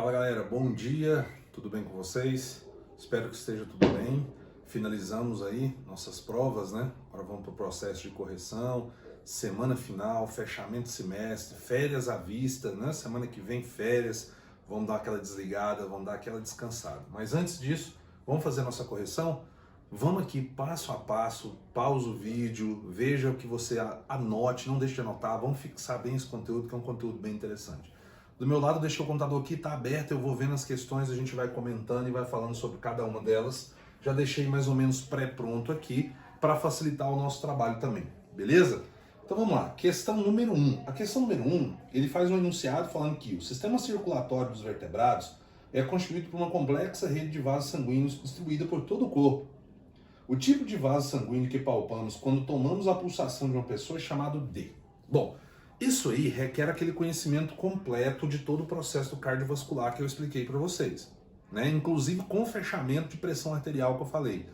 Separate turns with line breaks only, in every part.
Fala galera, bom dia, tudo bem com vocês? Espero que esteja tudo bem. Finalizamos aí nossas provas, né? Agora vamos para o processo de correção, semana final, fechamento de semestre, férias à vista, né? Semana que vem férias, vamos dar aquela desligada, vamos dar aquela descansada. Mas antes disso, vamos fazer a nossa correção? Vamos aqui passo a passo, pausa o vídeo, veja o que você anote, não deixe de anotar, vamos fixar bem esse conteúdo, que é um conteúdo bem interessante. Do meu lado, deixei o computador aqui, tá aberto, eu vou vendo as questões, a gente vai comentando e vai falando sobre cada uma delas. Já deixei mais ou menos pré-pronto aqui para facilitar o nosso trabalho também, beleza? Então vamos lá, questão número 1. A questão número 1, ele faz um enunciado falando que o sistema circulatório dos vertebrados é constituído por uma complexa rede de vasos sanguíneos distribuída por todo o corpo. O tipo de vaso sanguíneo que palpamos quando tomamos a pulsação de uma pessoa é chamado de... Bom, isso aí requer aquele conhecimento completo de todo o processo cardiovascular que eu expliquei para vocês, né? Inclusive com o fechamento de pressão arterial que eu falei.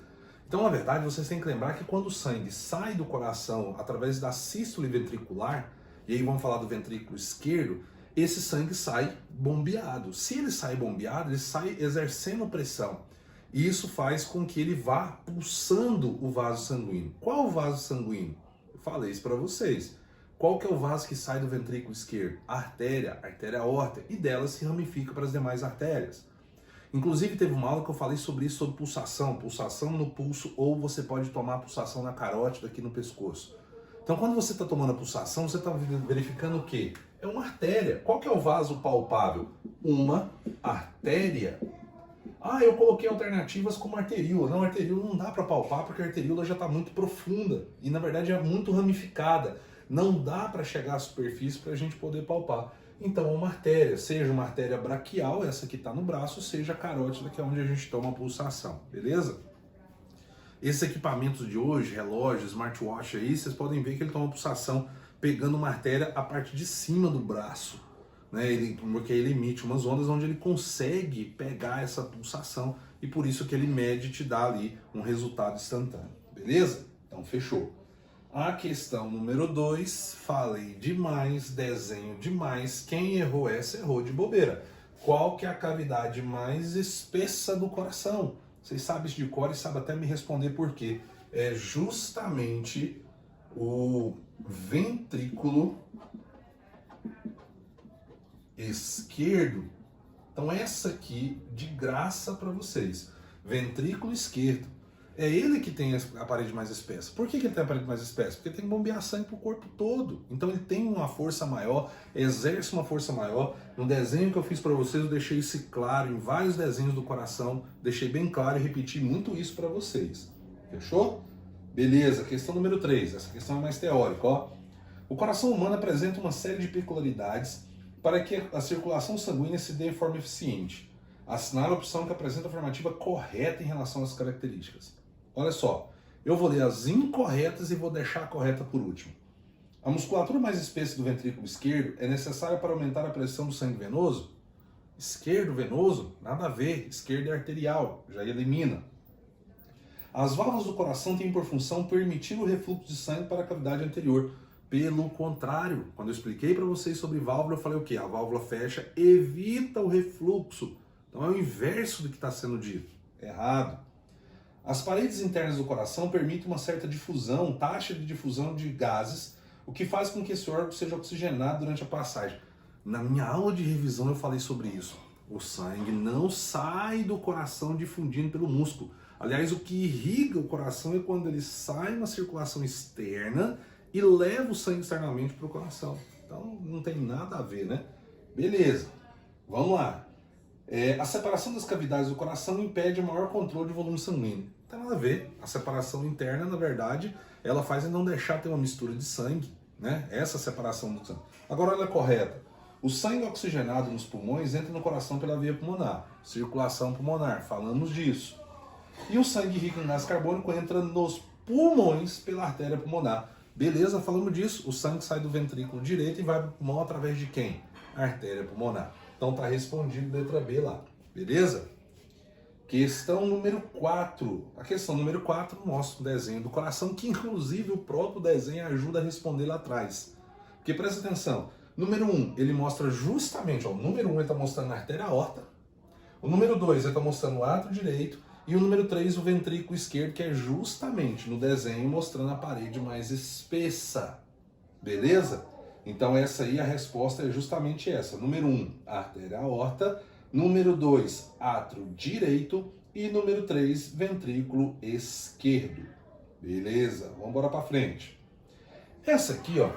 Então, na verdade, vocês têm que lembrar que quando o sangue sai do coração através da sístole ventricular, e aí vamos falar do ventrículo esquerdo, esse sangue sai bombeado. Se ele sai bombeado, ele sai exercendo pressão. E isso faz com que ele vá pulsando o vaso sanguíneo. Qual o vaso sanguíneo? Eu falei isso para vocês. Qual que é o vaso que sai do ventrículo esquerdo? A artéria aorta, e dela se ramifica para as demais artérias. Inclusive teve uma aula que eu falei sobre isso, sobre pulsação no pulso, ou você pode tomar pulsação na carótida aqui no pescoço. Então quando você está tomando a pulsação, você está verificando o quê? É uma artéria. Qual que é o vaso palpável? Uma artéria. Ah, eu coloquei alternativas como arteríola. Não, arteríola não dá para palpar porque a arteríola já está muito profunda e na verdade é muito ramificada. Não dá para chegar à superfície para a gente poder palpar. Então é uma artéria, seja uma artéria braquial, essa que está no braço, seja a carótida, que é onde a gente toma a pulsação, beleza? Esses equipamentos de hoje, relógio, smartwatch aí, vocês podem ver que ele toma pulsação pegando uma artéria a parte de cima do braço, né? Porque ele emite umas ondas onde ele consegue pegar essa pulsação e por isso que ele mede e te dá ali um resultado instantâneo, beleza? Então fechou. A questão número 2, falei demais, desenho demais, quem errou essa errou de bobeira. Qual que é a cavidade mais espessa do coração? Vocês sabem isso de cor e sabem até me responder por quê. É justamente o ventrículo esquerdo. Então essa aqui, de graça para vocês, ventrículo esquerdo. É ele que tem a parede mais espessa. Por que ele tem a parede mais espessa? Porque tem que bombear sangue para o corpo todo. Então ele tem uma força maior, exerce uma força maior. No desenho que eu fiz para vocês, eu deixei isso claro em vários desenhos do coração. Deixei bem claro e repeti muito isso para vocês. Fechou? Beleza, questão número 3. Essa questão é mais teórica, ó. O coração humano apresenta uma série de peculiaridades para que a circulação sanguínea se dê de forma eficiente. Assinale a opção que apresenta a afirmativa correta em relação às características. Olha só, eu vou ler as incorretas e vou deixar a correta por último. A musculatura mais espessa do ventrículo esquerdo é necessária para aumentar a pressão do sangue venoso? Esquerdo venoso? Nada a ver, esquerdo é arterial, já elimina. As válvulas do coração têm por função permitir o refluxo de sangue para a cavidade anterior. Pelo contrário, quando eu expliquei para vocês sobre válvula, eu falei o quê? A válvula fecha, evita o refluxo. Então é o inverso do que está sendo dito. Errado. As paredes internas do coração permitem uma certa difusão, taxa de difusão de gases, o que faz com que esse órgão seja oxigenado durante a passagem. Na minha aula de revisão eu falei sobre isso. O sangue não sai do coração difundindo pelo músculo. Aliás, o que irriga o coração é quando ele sai na circulação externa e leva o sangue externamente para o coração. Então não tem nada a ver, né? Beleza, vamos lá. A separação das cavidades do coração impede maior controle de volume sanguíneo. Não tem nada a ver. A separação interna, na verdade, ela faz não deixar ter uma mistura de sangue, né? Essa separação do sangue. Agora, olha a correta. O sangue oxigenado nos pulmões entra no coração pela veia pulmonar. Circulação pulmonar, falamos disso. E o sangue rico em gás carbônico entra nos pulmões pela artéria pulmonar. Beleza, falamos disso. O sangue sai do ventrículo direito e vai para o pulmão através de quem? A artéria pulmonar. Então tá respondido letra B lá, beleza? Questão número 4. A questão número 4 mostra o desenho do coração, que inclusive o próprio desenho ajuda a responder lá atrás. Porque presta atenção, Número 1, ele mostra justamente, ó, o número 1 ele está mostrando a artéria aorta, o número 2 ele está mostrando o átrio direito, e o número 3 o ventrículo esquerdo, que é justamente no desenho mostrando a parede mais espessa. Beleza? Então essa aí, a resposta é justamente essa. Número 1, artéria aorta. Número 2, átrio direito. E número 3, ventrículo esquerdo. Beleza? Vamos embora para frente. Essa aqui, ó,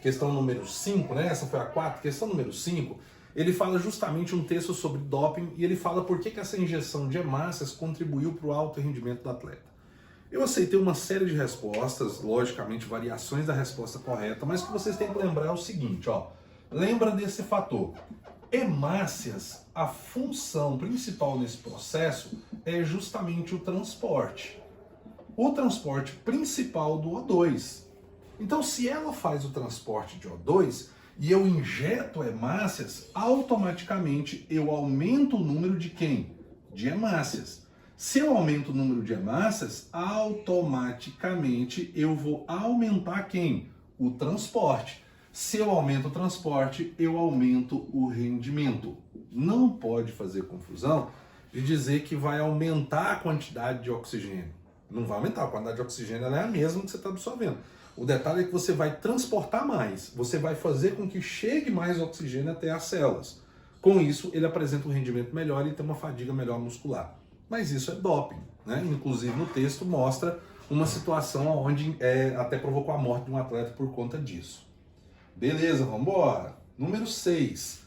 questão número 5, né? Essa foi a 4. Questão número 5, ele fala justamente um texto sobre doping e ele fala por que essa injeção de hemácias contribuiu para o alto rendimento do atleta. Eu aceitei uma série de respostas, logicamente variações da resposta correta, mas o que vocês têm que lembrar é o seguinte, ó. Lembra desse fator. Hemácias, a função principal nesse processo é justamente o transporte. O transporte principal do O2. Então, se ela faz o transporte de O2 e eu injeto hemácias, automaticamente eu aumento o número de quem? De hemácias. Se eu aumento o número de hemácias, automaticamente eu vou aumentar quem? O transporte. Se eu aumento o transporte, eu aumento o rendimento. Não pode fazer confusão de dizer que vai aumentar a quantidade de oxigênio. Não vai aumentar, a quantidade de oxigênio ela é a mesma que você está absorvendo. O detalhe é que você vai transportar mais, você vai fazer com que chegue mais oxigênio até as células. Com isso, ele apresenta um rendimento melhor e tem uma fadiga melhor muscular. Mas isso é doping, né? Inclusive no texto mostra uma situação onde até provocou a morte de um atleta por conta disso. Beleza, vamos embora. Número 6.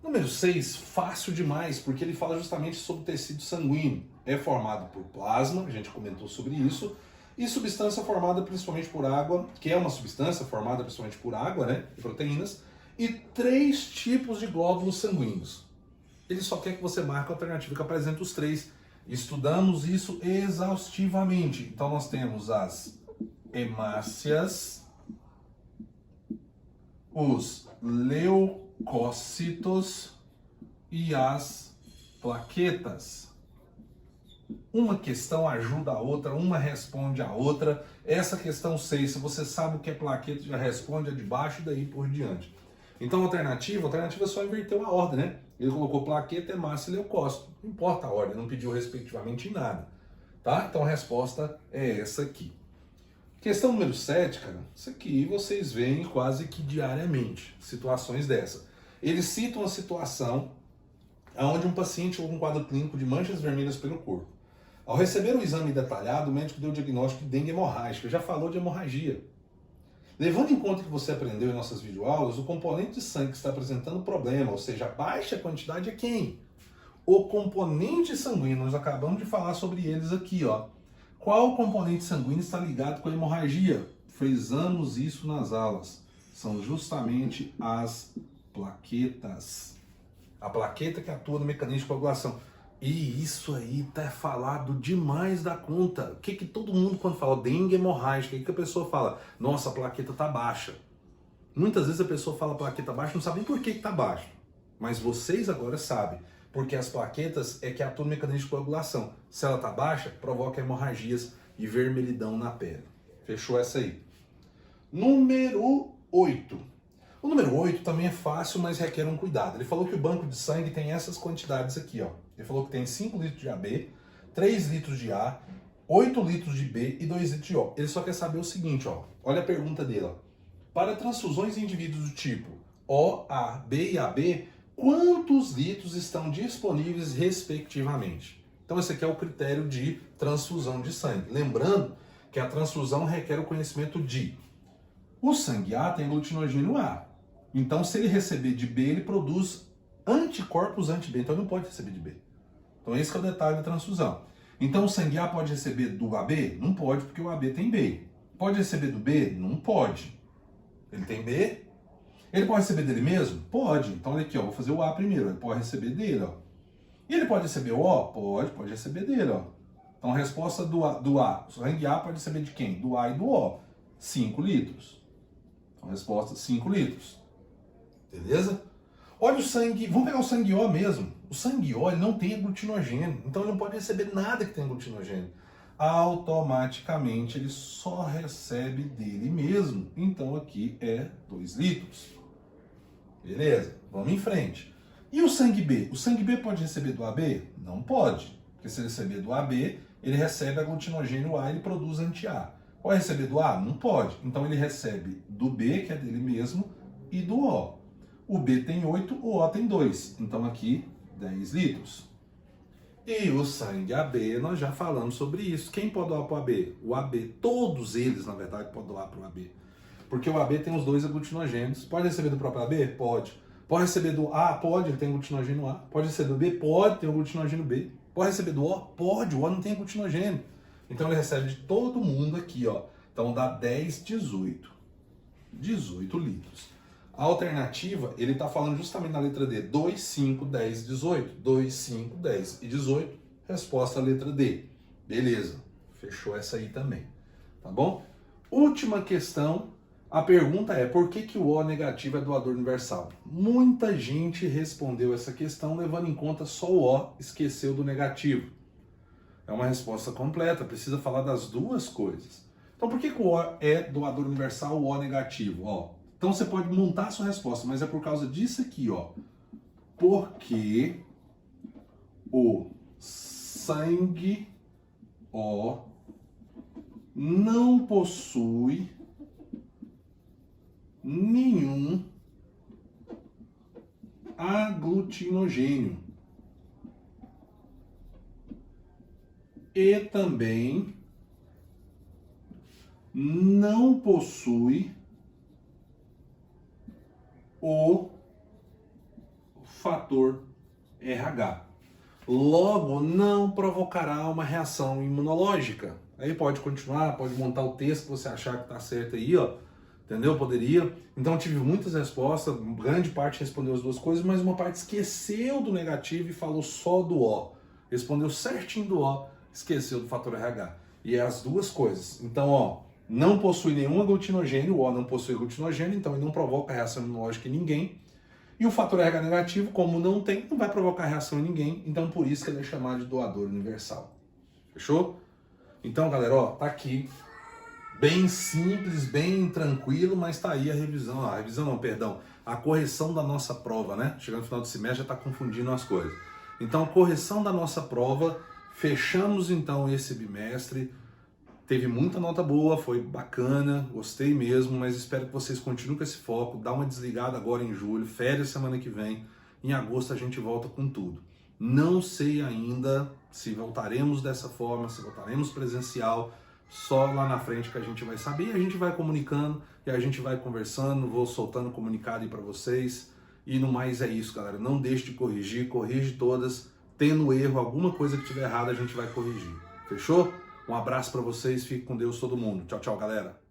Número 6, fácil demais, porque ele fala justamente sobre o tecido sanguíneo. É formado por plasma, a gente comentou sobre isso, e substância formada principalmente por água, que é uma substância formada principalmente por água, né, e proteínas, e 3 tipos de glóbulos sanguíneos. Ele só quer que você marque a alternativa que apresenta os 3. Estudamos isso exaustivamente. Então nós temos as hemácias, os leucócitos e as plaquetas. Uma questão ajuda a outra, uma responde a outra. Essa questão 6, se você sabe o que é plaqueta, já responde a de baixo e daí por diante. Então a alternativa só inverteu a ordem, né? Ele colocou plaqueta, hemácia e leucócito. Não importa a ordem, não pediu respectivamente em nada. Tá? Então a resposta é essa aqui. Questão número 7, cara, isso aqui vocês veem quase que diariamente, situações dessa. Eles citam a situação onde um paciente com um quadro clínico de manchas vermelhas pelo corpo. Ao receber o exame detalhado, o médico deu o diagnóstico de dengue hemorrágica, já falou de hemorragia. Levando em conta que você aprendeu em nossas videoaulas, o componente de sangue que está apresentando problema, ou seja, a baixa quantidade é quem? O componente sanguíneo, nós acabamos de falar sobre eles aqui, ó. Qual componente sanguíneo está ligado com a hemorragia? Frisamos isso nas aulas. São justamente as plaquetas. A plaqueta que atua no mecanismo de coagulação. E isso aí tá falado demais da conta. O que todo mundo quando fala dengue hemorrágica, o que a pessoa fala? Nossa, a plaqueta tá baixa. Muitas vezes a pessoa fala plaqueta baixa, não sabe nem por que tá baixa. Mas vocês agora sabem. Porque as plaquetas é que atuam no mecanismo de coagulação. Se ela tá baixa, provoca hemorragias e vermelhidão na pele. Fechou essa aí. Número 8. O número 8 também é fácil, mas requer um cuidado. Ele falou que o banco de sangue tem essas quantidades aqui, ó. Ele falou que tem 5 litros de AB, 3 litros de A, 8 litros de B e 2 litros de O. Ele só quer saber o seguinte, ó. Olha a pergunta dele, ó. Para transfusões em indivíduos do tipo O, A, B e AB, quantos litros estão disponíveis respectivamente? Então esse aqui é o critério de transfusão de sangue. Lembrando que a transfusão requer o conhecimento de o sangue A tem aglutinogênio A. Então se ele receber de B, ele produz anticorpos anti-B, então ele não pode receber de B. Então esse é o detalhe da transfusão. Então o sangue A pode receber do AB? Não pode, porque o AB tem B. Pode receber do B? Não pode. Ele tem B. Ele pode receber dele mesmo? Pode. Então olha aqui, ó, vou fazer o A primeiro. Ele pode receber dele, ó. E ele pode receber o O? Pode receber dele, ó. Então a resposta do A, o sangue A pode receber de quem? Do A e do O. 5 litros. Então a resposta, 5 litros. Beleza? Olha o sangue, vamos pegar o sangue O mesmo. O sangue O ele não tem aglutinogênio, então ele não pode receber nada que tem aglutinogênio. Automaticamente ele só recebe dele mesmo. Então aqui é 2 litros. Beleza, vamos em frente. E o sangue B? O sangue B pode receber do AB? Não pode. Porque se ele receber do AB, ele recebe aglutinogênio A e ele produz anti-A. Pode receber do A? Não pode. Então ele recebe do B, que é dele mesmo, e do O. O B tem 8, o O tem 2. Então aqui, 10 litros. E o sangue AB, nós já falamos sobre isso. Quem pode doar para o AB? O AB, todos eles, na verdade, podem doar para o AB. Porque o AB tem os 2 aglutinogênios. Pode receber do próprio AB? Pode. Pode receber do A? Pode, ele tem aglutinogênio A. Pode receber do B? Pode, tem aglutinogênio B. Pode receber do O? Pode, o O não tem aglutinogênio. Então ele recebe de todo mundo aqui, ó. Então dá 10, 18. 18 litros. A alternativa, ele está falando justamente na letra D. 2, 5, 10, 18. 2, 5, 10 e 18. Resposta à letra D. Beleza. Fechou essa aí também. Tá bom? Última questão. A pergunta é, por que o O negativo é doador universal? Muita gente respondeu essa questão levando em conta só o O, esqueceu do negativo. É uma resposta completa, precisa falar das duas coisas. Então por que o O é doador universal, o O negativo? Ó, então você pode montar a sua resposta, mas é por causa disso aqui, ó. Porque o sangue O não possui nenhum aglutinogênio e também não possui o fator RH. Logo, não provocará uma reação imunológica. Aí pode continuar, pode montar o texto que você achar que está certo aí, ó. Entendeu? Poderia. Então eu tive muitas respostas, grande parte respondeu as duas coisas, mas uma parte esqueceu do negativo e falou só do O. Respondeu certinho do O, esqueceu do fator RH. E é as duas coisas. Então, ó, não possui nenhum aglutinogênio, o O não possui aglutinogênio, então ele não provoca reação imunológica em ninguém. E o fator RH negativo, como não tem, não vai provocar reação em ninguém, então por isso que ele é chamado de doador universal. Fechou? Então, galera, ó, tá aqui. Bem simples, bem tranquilo, mas tá aí a revisão. A revisão não, perdão. A correção da nossa prova, né? Chegando no final do semestre já tá confundindo as coisas. Então, a correção da nossa prova. Fechamos então esse bimestre. Teve muita nota boa, foi bacana, gostei mesmo, mas espero que vocês continuem com esse foco. Dá uma desligada agora em julho, férias semana que vem. Em agosto a gente volta com tudo. Não sei ainda se voltaremos dessa forma, se voltaremos presencial. Só lá na frente que a gente vai saber, a gente vai comunicando e a gente vai conversando, vou soltando comunicado aí para vocês. E no mais é isso, galera. Não deixe de corrigir, corrige todas. Tendo erro, alguma coisa que tiver errado, a gente vai corrigir. Fechou? Um abraço para vocês, fique com Deus todo mundo. Tchau, tchau, galera.